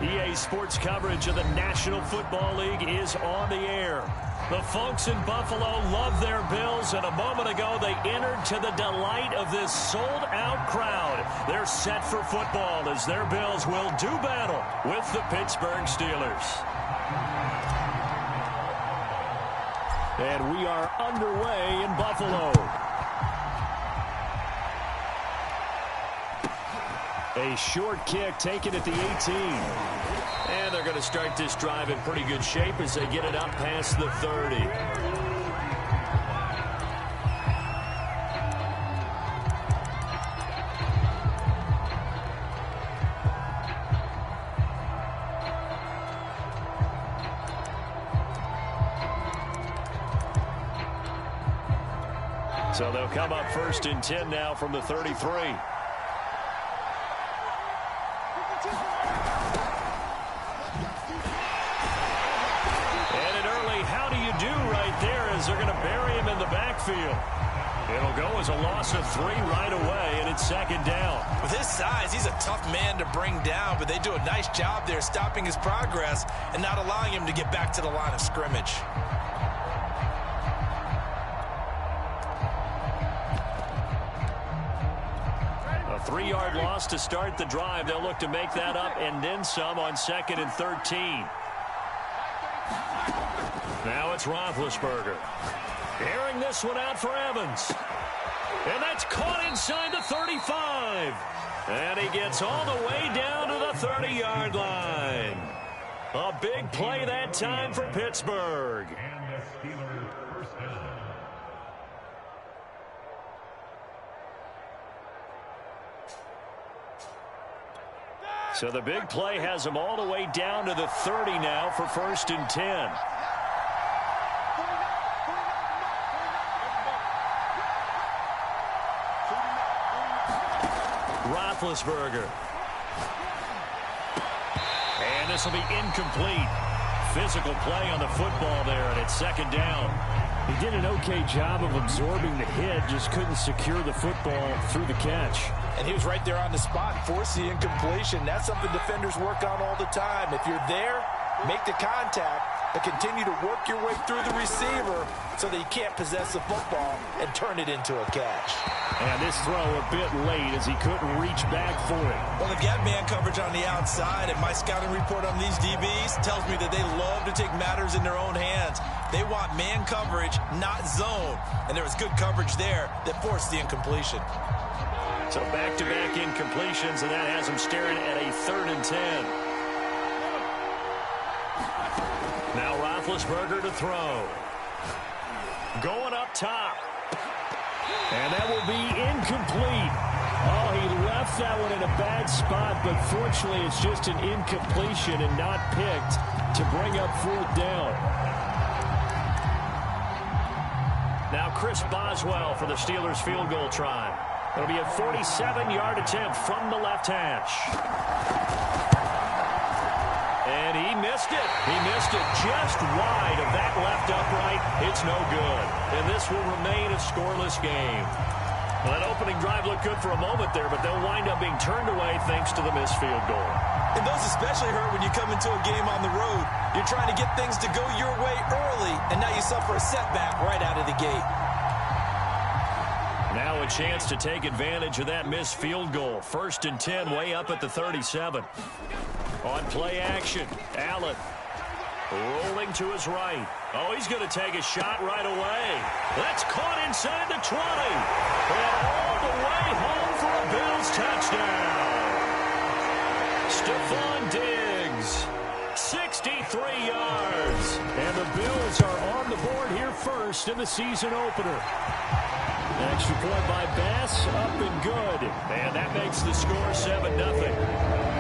EA Sports coverage of the National Football League is on the air. The folks in Buffalo love their Bills, and a moment ago they entered to the delight of this sold-out crowd. They're set for football as their Bills will do battle with the Pittsburgh Steelers. And we are underway in Buffalo. A short kick taken at the 18. And they're going to start this drive in pretty good shape as they get it up past the 30. So they'll come up 1st and 10 now from the 33. They're going to bury him in the backfield. It'll go as a loss of 3 right away, and it's 2nd down. With his size, he's a tough man to bring down, but they do a nice job there stopping his progress and not allowing him to get back to the line of scrimmage. A 3-yard loss to start the drive. They'll look to make that up and then some on 2nd and 13. Now it's Roethlisberger. Airing this one out for Evans. And that's caught inside the 35. And he gets all the way down to the 30-yard line. A big play that time for Pittsburgh. So the big play has him all the way down to the 30 now for 1st and 10. Roethlisberger. And this will be incomplete. Physical play on the football there, and it's 2nd down. He did an okay job of absorbing the hit, just couldn't secure the football through the catch. And he was right there on the spot, force the incompletion. That's something defenders work on all the time. If you're there, make the contact, but continue to work your way through the receiver so that you can't possess the football and turn it into a catch. And this throw a bit late as he couldn't reach back for it. Well, they've got man coverage on the outside, and my scouting report on these DBs tells me that they love to take matters in their own hands. They want man coverage, not zone. And there was good coverage there that forced the incompletion. So back-to-back incompletions, and that has him staring at a 3rd and 10. Now Roethlisberger to throw. Going up top. And that will be incomplete. Oh, he left that one in a bad spot, but fortunately it's just an incompletion and not picked to bring up 4th down. Now Chris Boswell for the Steelers field goal try. It'll be a 47-yard attempt from the left hash. And he missed it. He missed it just wide of that left upright. It's no good. And this will remain a scoreless game. Well, that opening drive looked good for a moment there, but they'll wind up being turned away thanks to the missed field goal. And those especially hurt when you come into a game on the road. You're trying to get things to go your way early, and now you suffer a setback right out of the gate. Now a chance to take advantage of that missed field goal. 1st and 10 way up at the 37. On play action, Allen rolling to his right. Oh, he's going to take a shot right away. That's caught inside the 20. And all the way home for a Bills touchdown. Stephon Diggs, 63 yards. And the Bills are on the board here first in the season opener. Extra point by Bass, up and good. And that makes the score 7-0.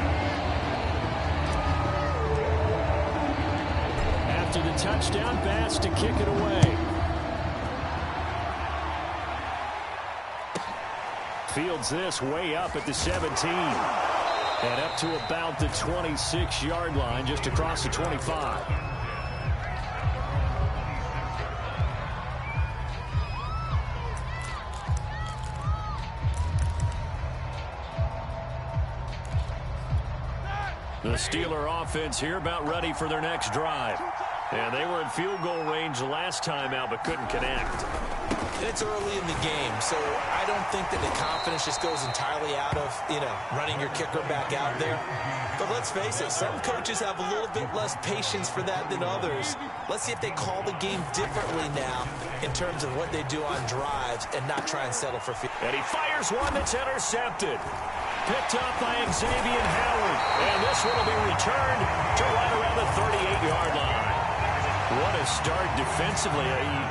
After the touchdown, Bass to kick it away. Fields this way up at the 17. And up to about the 26-yard line, just across the 25. The Steeler offense here about ready for their next drive. And they were in field goal range last time out but couldn't connect. It's early in the game, so I don't think that the confidence just goes entirely out of, running your kicker back out there. But let's face it, some coaches have a little bit less patience for that than others. Let's see if they call the game differently now in terms of what they do on drives and not try and settle for field. And he fires one that's intercepted. Picked up by Xavier Howard. And this one will be returned to right around the 38-yard line. What a start defensively.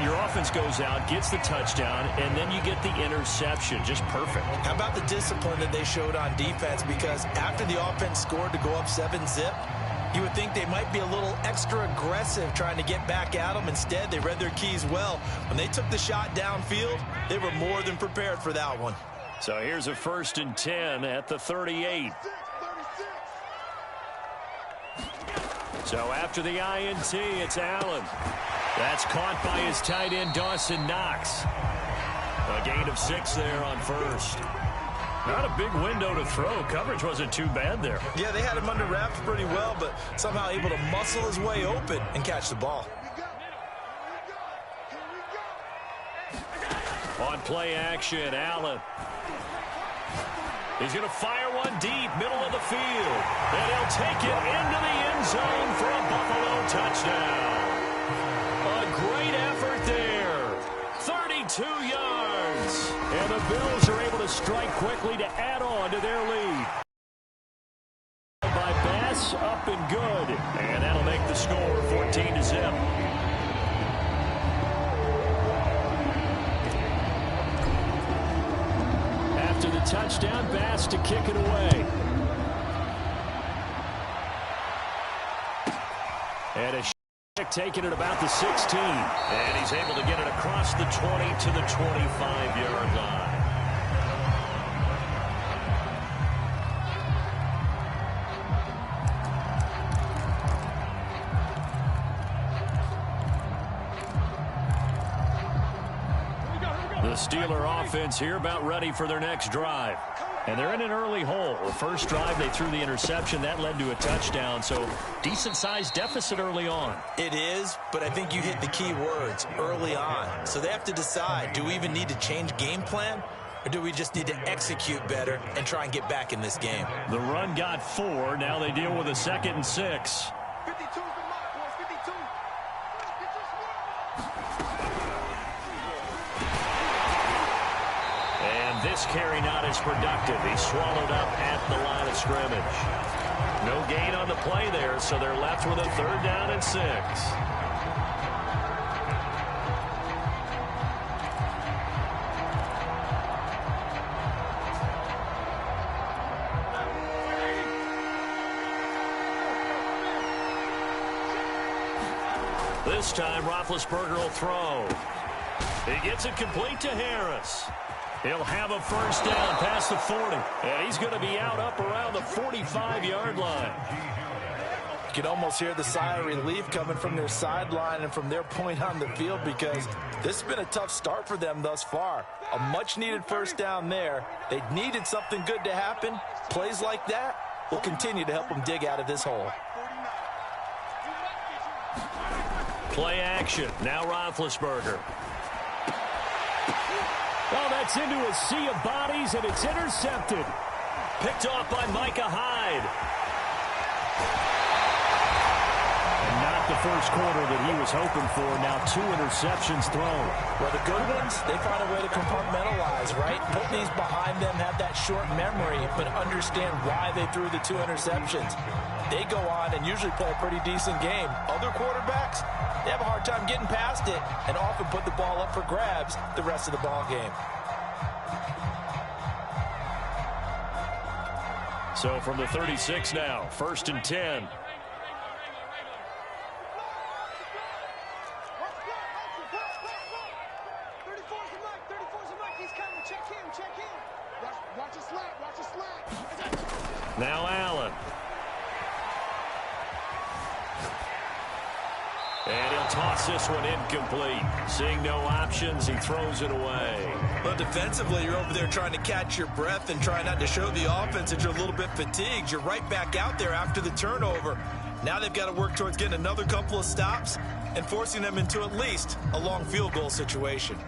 Your offense goes out, gets the touchdown, and then you get the interception. Just perfect. How about the discipline that they showed on defense? Because after the offense scored to go up 7-zip, you would think they might be a little extra aggressive trying to get back at them. Instead, they read their keys well. When they took the shot downfield, they were more than prepared for that one. So here's a 1st and 10 at the 38. So after the INT, it's Allen. That's caught by his tight end, Dawson Knox. A gain of 6 there on 1st. Not a big window to throw. Coverage wasn't too bad there. Yeah, they had him under wraps pretty well, but somehow able to muscle his way open and catch the ball. On play action, Allen. He's going to fire one deep, middle of the field. And he'll take it into the end zone for a Buffalo touchdown. A great effort there. 32 yards. And the Bills are able to strike quickly to add on to their lead. By Bass, up and good. And that'll make the score 14-zip. After the touchdown, Bass to kick it away. And a taking it about the 16. And he's able to get it across the 20 to the 25-yard line. The Steeler offense here about ready for their next drive. And they're in an early hole. The first drive, they threw the interception. That led to a touchdown. So decent-sized deficit early on. It is, but I think you hit the key words, early on. So they have to decide, do we even need to change game plan? Or do we just need to execute better and try and get back in this game? The run got 4. Now they deal with a 2nd and 6. This carry not as productive. He's swallowed up at the line of scrimmage. No gain on the play there, so they're left with a 3rd down and 6. This time, Roethlisberger will throw. He gets it complete to Harris. He'll have a 1st down past the 40. And he's going to be out up around the 45-yard line. You can almost hear the sigh of relief coming from their sideline and from their point on the field, because this has been a tough start for them thus far. A much-needed 1st down there. They needed something good to happen. Plays like that will continue to help them dig out of this hole. Play action. Now Roethlisberger. Oh, that's into a sea of bodies, and it's intercepted. Picked off by Micah Hyde. And not the first quarter that he was hoping for. Now 2 interceptions thrown. Well, the good ones, they find a way to compartmentalize, right? Put these behind them, have that short memory, but understand why they threw the 2 interceptions. They go on and usually play a pretty decent game. Other quarterbacks, they have a hard time getting past it and often put the ball up for grabs the rest of the ball game. So from the 36 now, 1st and 10. Now Allen. And he'll toss this one incomplete. Seeing no options, he throws it away. Well, defensively, you're over there trying to catch your breath and try not to show the offense that you're a little bit fatigued. You're right back out there after the turnover. Now they've got to work towards getting another couple of stops and forcing them into at least a long field goal situation.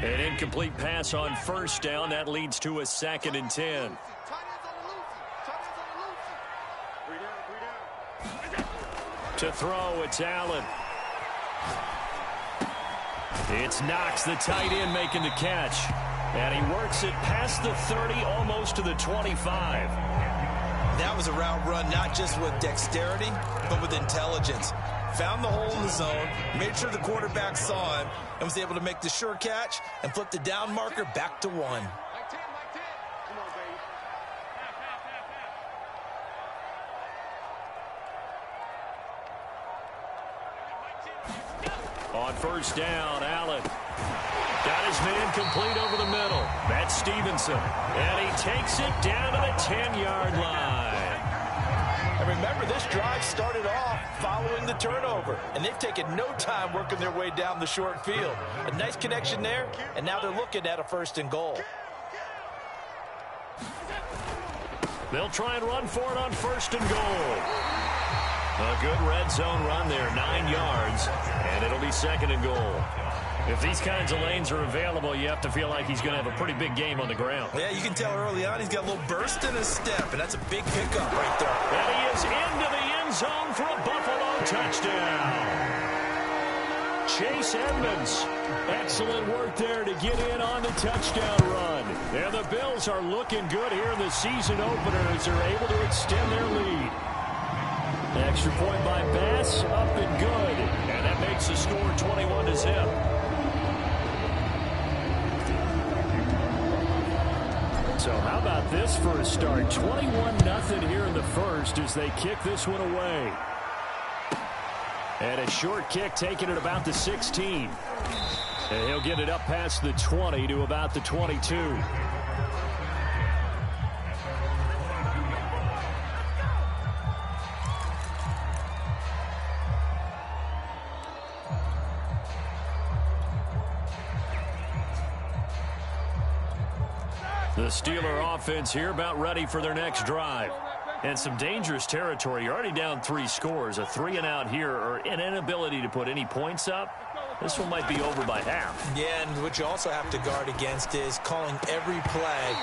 An incomplete pass on first down. That leads to a 2nd and 10. To throw, it's Allen. It's Knox, the tight end, making the catch. And he works it past the 30, almost to the 25. That was a route run not just with dexterity, but with intelligence. Found the hole in the zone, made sure the quarterback saw him, and was able to make the sure catch and flip the down marker back to 1. On first down, Allen got his man complete over the middle. That's Stevenson. And he takes it down to the 10-yard line. And remember, this drive started off following the turnover, and they've taken no time working their way down the short field. A nice connection there, and now they're looking at a 1st and goal. They'll try and run for it on 1st and goal. A good red zone run there, 9 yards, and it'll be 2nd and goal. If these kinds of lanes are available, you have to feel like he's going to have a pretty big game on the ground. Yeah, you can tell early on he's got a little burst in his step, and that's a big pickup right there. And he is into the end zone for a Buffalo touchdown. Chase Edmonds, excellent work there to get in on the touchdown run. And the Bills are looking good here in the season opener as they're able to extend their lead. Extra point by Bass, up and good. And that makes the score 21-0. So how about this for a start? 21-0 here in the first as they kick this one away. And a short kick taken at about the 16. And he'll get it up past the 20 to about the 22. The Steeler offense here about ready for their next drive. And some dangerous territory. You're already down 3 scores. A 3-and-out here or an inability to put any points up. This one might be over by half. Yeah, and what you also have to guard against is calling every play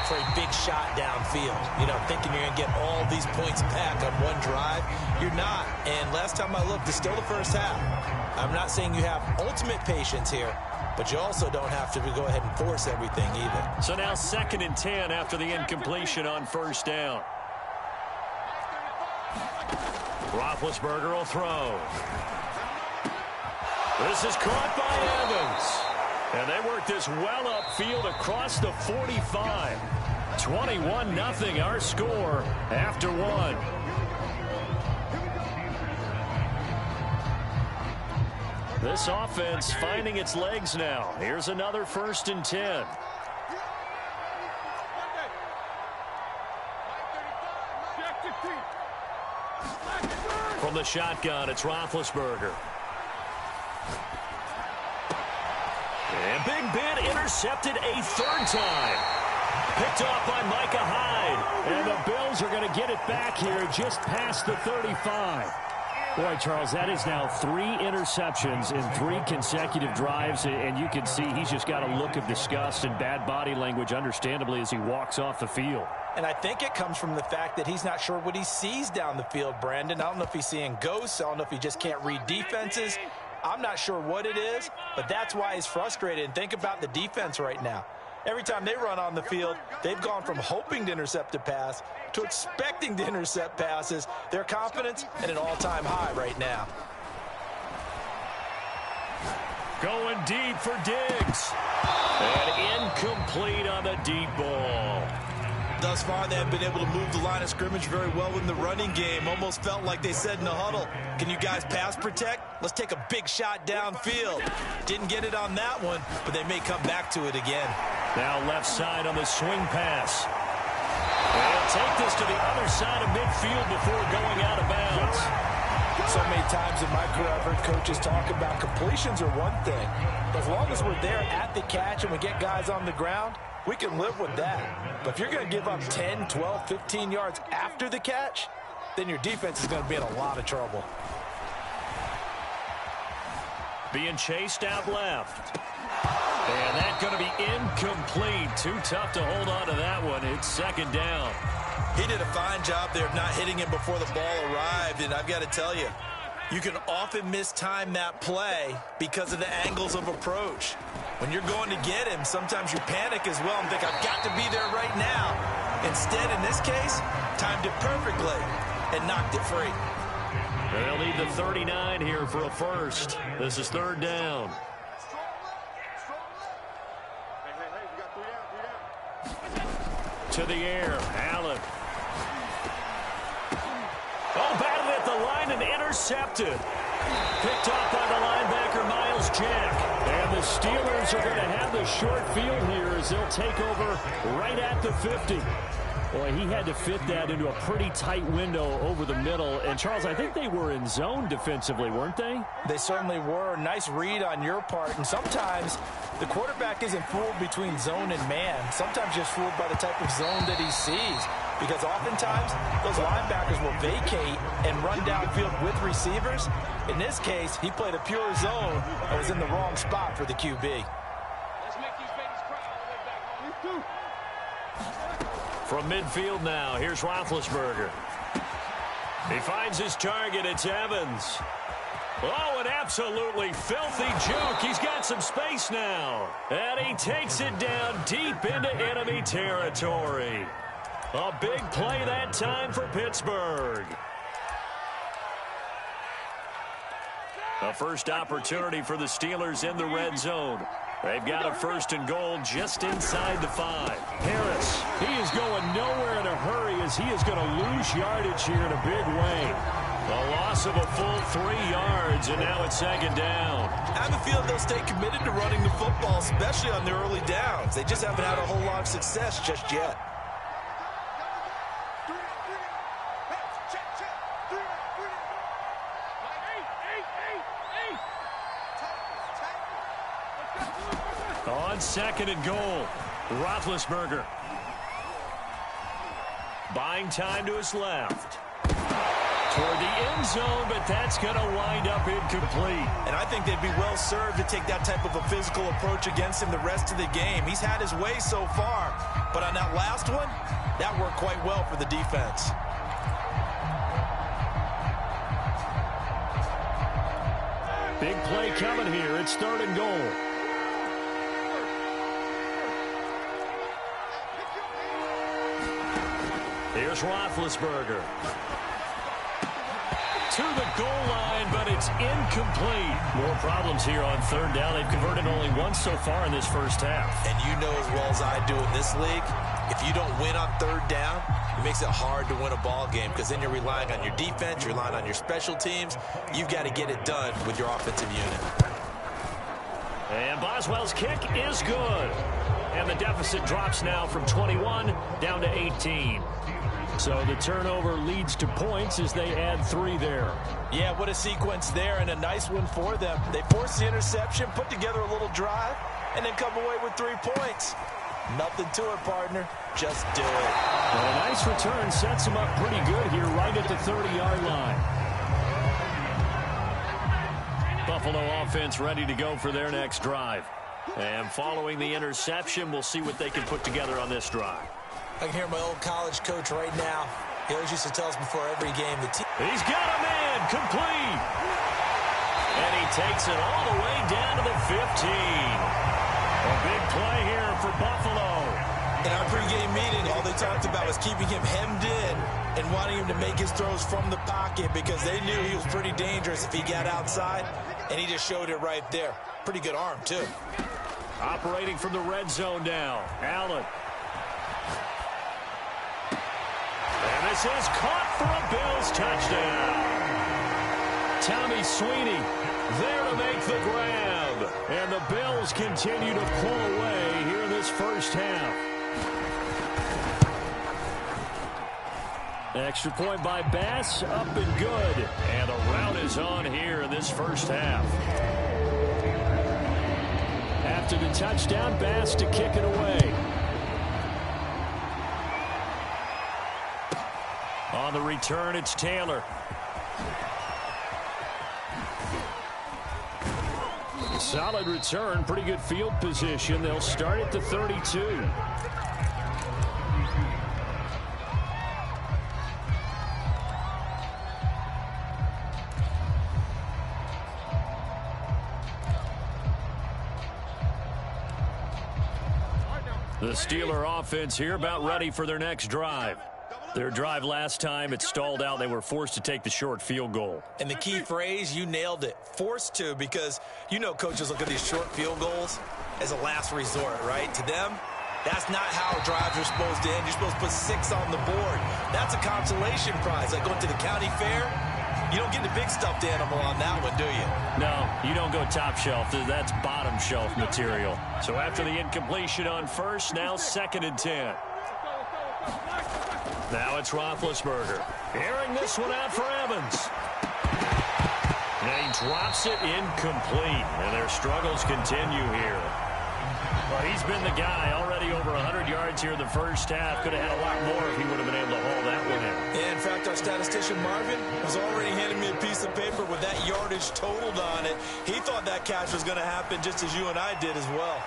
for a big shot downfield. You know, thinking you're going to get all these points back on one drive. You're not. And last time I looked, it's still the first half. I'm not saying you have ultimate patience here, but you also don't have to go ahead and force everything either. So now 2nd and 10 after the incompletion on first down. Roethlisberger will throw. This is caught by Evans. And they work this well upfield across the 45. 21-0 our score after 1. This offense finding its legs now. Here's another 1st and 10. From the shotgun, it's Roethlisberger. And Big Ben intercepted a 3rd time. Picked off by Micah Hyde. And the Bills are going to get it back here just past the 35. Boy, Charles, that is now 3 interceptions in 3 consecutive drives, and you can see he's just got a look of disgust and bad body language, understandably, as he walks off the field. And I think it comes from the fact that he's not sure what he sees down the field, Brandon. I don't know if he's seeing ghosts. I don't know if he just can't read defenses. I'm not sure what it is, but that's why he's frustrated. And think about the defense right now. Every time they run on the field, they've gone from hoping to intercept a pass to expecting to intercept passes. Their confidence at an all-time high right now. Going deep for Diggs. And incomplete on the deep ball. Thus far, they have been able to move the line of scrimmage very well in the running game. Almost felt like they said in the huddle, can you guys pass protect? Let's take a big shot downfield. Didn't get it on that one, but they may come back to it again. Now left side on the swing pass. They'll take this to the other side of midfield before going out of bounds. So many times in my career, I've heard coaches talk about completions are one thing. As long as we're there at the catch and we get guys on the ground, we can live with that. But if you're going to give up 10, 12, 15 yards after the catch, then your defense is going to be in a lot of trouble. Being chased out left. And that's going to be incomplete. Too tough to hold on to that one. It's second down. He did a fine job there of not hitting him before the ball arrived, and I've got to tell you, you can often mistime that play because of the angles of approach. When you're going to get him, sometimes you panic as well and think, I've got to be there right now. Instead, in this case, timed it perfectly and knocked it free. They'll need the 39 here for a first. This is third down. To the air, Allen. Oh, batted at the line and intercepted. Picked off by the linebacker, Miles Jack. And the Steelers are going to have the short field here as they'll take over right at the 50. Boy, he had to fit that into a pretty tight window over the middle. And, Charles, I think they were in zone defensively, weren't they? They certainly were. Nice read on your part. And sometimes the quarterback isn't fooled between zone and man. Sometimes just fooled by the type of zone that he sees. Because oftentimes, those linebackers will vacate and run downfield with receivers. In this case, he played a pure zone and was in the wrong spot for the QB. Let's make these babies cry all the way back home. From midfield now, here's Roethlisberger. He finds his target. It's Evans. Oh, an absolutely filthy juke. He's got some space now. And he takes it down deep into enemy territory. A big play that time for Pittsburgh. A first opportunity for the Steelers in the red zone. They've got a first and goal just inside the 5. Harris, he is going nowhere in a hurry as he is going to lose yardage here in a big way. A loss of a full 3 yards, and now it's second down. I have a feeling they'll stay committed to running the football, especially on their early downs. They just haven't had a whole lot of success just yet. On second and goal, Roethlisberger. Buying time to his left. Toward the end zone, but that's going to wind up incomplete. And I think they'd be well served to take that type of a physical approach against him the rest of the game. He's had his way so far, but on that last one, that worked quite well for the defense. Big play coming here. It's third and goal. Here's Roethlisberger. To the goal line, but it's incomplete. More problems here on third down. They've converted only once so far in this first half. And you know as well as I do in this league, if you don't win on third down, it makes it hard to win a ball game because then you're relying on your defense, you're relying on your special teams. You've got to get it done with your offensive unit. And Boswell's kick is good. And the deficit drops now from 21 down to 18. So the turnover leads to points as they add 3 there. Yeah, what a sequence there, and a nice one for them. They force the interception, put together a little drive, and then come away with 3 points. Nothing to it, partner. Just do it. And a nice return sets them up pretty good here right at the 30-yard line. Buffalo offense ready to go for their next drive. And following the interception, we'll see what they can put together on this drive. I can hear my old college coach right now. He always used to tell us before every game. He's got a man, complete. And he takes it all the way down to the 15. A big play here for Buffalo. In our pregame meeting, all they talked about was keeping him hemmed in and wanting him to make his throws from the pocket because they knew he was pretty dangerous if he got outside, and he just showed it right there. Pretty good arm, too. Operating from the red zone now, Allen. And this is caught for a Bills touchdown. Tommy Sweeney there to make the grab. And the Bills continue to pull away here in this first half. Extra point by Bass, up and good. And the rout is on here in this first half. After the touchdown, Bass to kick it away. On the return, it's Taylor. Solid return, pretty good field position. They'll start at the 32. The Steeler offense here about ready for their next drive. Their drive last time, it stalled out. They were forced to take the short field goal. And the key phrase, you nailed it, forced to, because you know coaches look at these short field goals as a last resort, right? To them, that's not how drives are supposed to end. You're supposed to put 6 on the board. That's a consolation prize. Like going to the county fair, you don't get the big stuffed animal on that one, do you? No, you don't go top shelf. That's bottom shelf material. So after the incompletion on first, now 2nd and 10. Now it's Roethlisberger. Airing this one out for Evans. And he drops it incomplete. And their struggles continue here. Well, he's been the guy. Already over 100 yards here in the first half. Could have had a lot more if he would have been able to haul that one in. Yeah, in fact, our statistician Marvin was already handing me a piece of paper with that yardage totaled on it. He thought that catch was going to happen just as you and I did as well.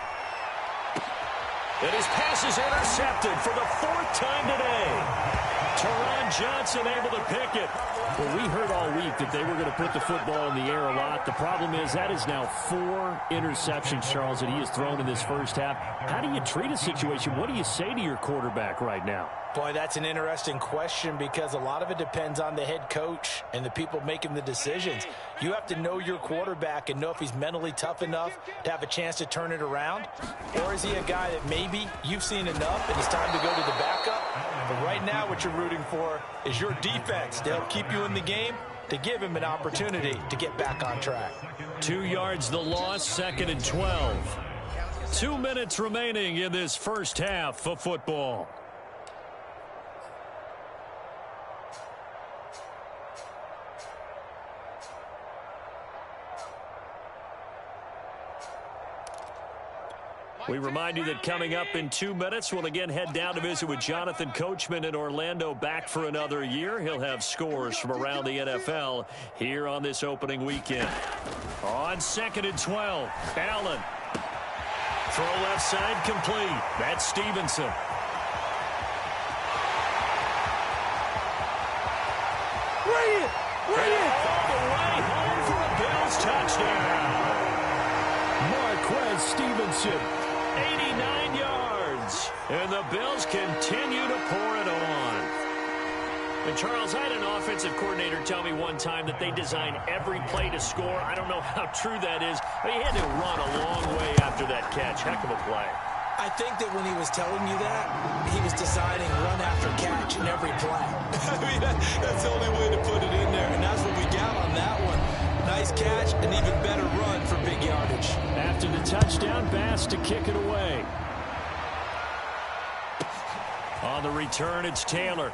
And his pass is intercepted for the 4th time today. Teron Johnson able to pick it. Well, we heard all week that they were going to put the football in the air a lot. The problem is that is now 4 interceptions, Charles, that he has thrown in this first half. How do you treat a situation? What do you say to your quarterback right now? Boy, that's an interesting question because a lot of it depends on the head coach and the people making the decisions. You have to know your quarterback and know if he's mentally tough enough to have a chance to turn it around. Or is he a guy that maybe you've seen enough and it's time to go to the backup? But right now what you're rooting for is your defense to help keep you in the game, to give him an opportunity to get back on track. 2 yards the loss, 2nd and 12. 2 minutes remaining in this first half of football. We remind you that coming up in 2 minutes, we'll again head down to visit with Jonathan Coachman in Orlando, back for another year. He'll have scores from around the NFL here on this opening weekend. On 2nd and 12, Allen. Throw left side complete. That's Stevenson. Bring it! Bring it! All the way home for a Bills touchdown. Marquez Stevenson. 89 yards. And the Bills continue to pour it on. And Charles, I had an offensive coordinator tell me one time that they design every play to score. I don't know how true that is, but he had to run a long way after that catch. Heck of a play. I think that when he was telling you that, he was designing run after catch in every play. I mean, that's the only way to put it in there, and that's what we got on that one. Nice catch, an even better run for big yardage. After the touchdown, Bass to kick it away. On the return, it's Taylor.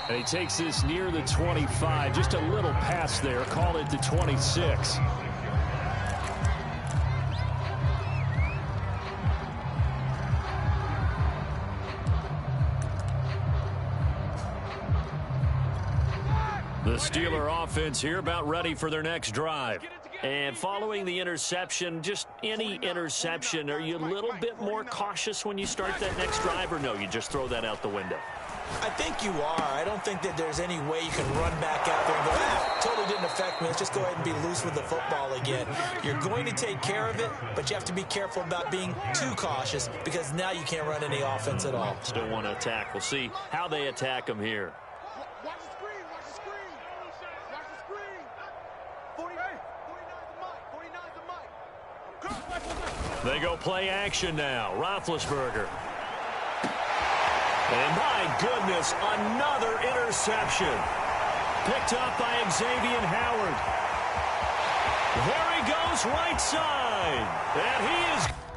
And he takes this near the 25. Just a little pass there. Call it the 26. The Steeler offense here about ready for their next drive. And following the interception, just any interception, are you a little bit more cautious when you start that next drive, or no, you just throw that out the window? I think you are. I don't think that there's any way you can run back out there and go, totally didn't affect me. Let's just go ahead and be loose with the football again. You're going to take care of it, but you have to be careful about being too cautious because now you can't run any offense at all. Still want to attack. We'll see how they attack them here. Watch the screen. Watch the screen. Watch the screen. 49's the mic. They go play action now. Roethlisberger. And my goodness, another interception. Picked up by Xavier Howard. There he goes, right side. And he is...